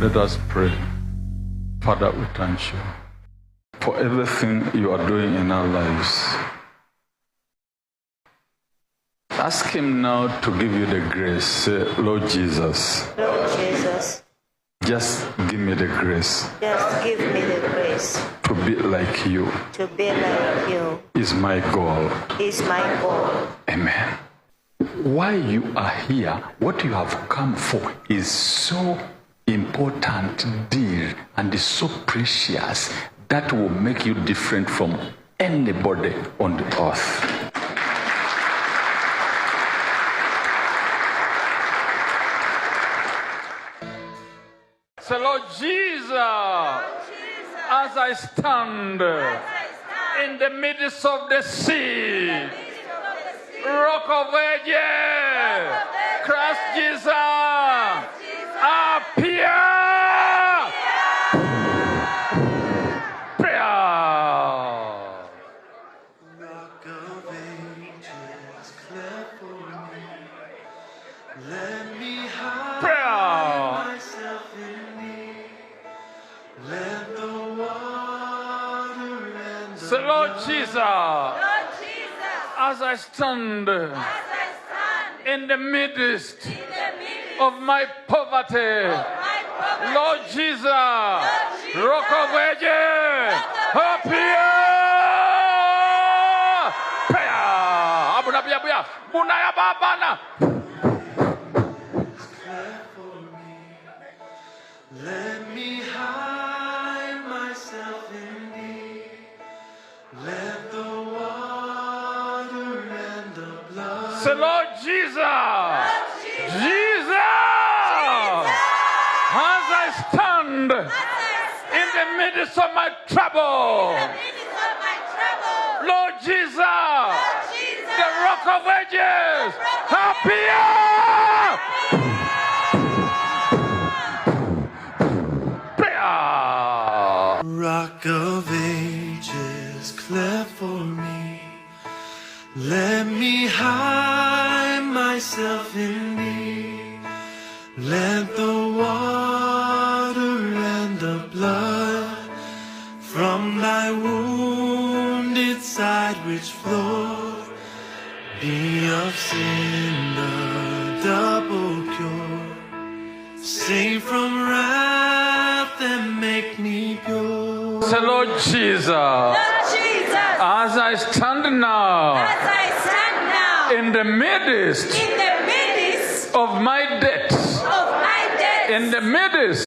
Let us pray. Father, we thank you for everything you are doing in our lives. Ask him now to give you the grace. Say, Lord Jesus. Lord Jesus. Just give me the grace. Just give me the grace. To be like you. To be like you. Is my goal. Is my goal. Amen. Why you are here, what you have come for is so important deal and is so precious that will make you different from anybody on the earth. So Lord Jesus, as I stand in the midst of the sea, Rock of Ages, Christ Jesus, appear. Prayer. Rock of Ages, clear for me. Let me hide myself in thee. Let the water and the Lord Jesus, as I stand in the midst of my poverty, Lord Jesus, Rock of Ages, appear. Prayer. Bunaya babana. clear for me. Let me hide myself in thee. Let the water and the blood. Say, Lord Jesus, Jesus, as I stand in the midst of my trouble, Lord Jesus, the Rock of Ages, appear. Prayer. Rock of Ages, clear for me. Let me hide myself in thee. Let the water and the blood from thy wounded side which flowed be of sin the double cure. Save from wrath and make me pure. Say, Lord Jesus, as I stand now in the midst of my debts, in the midst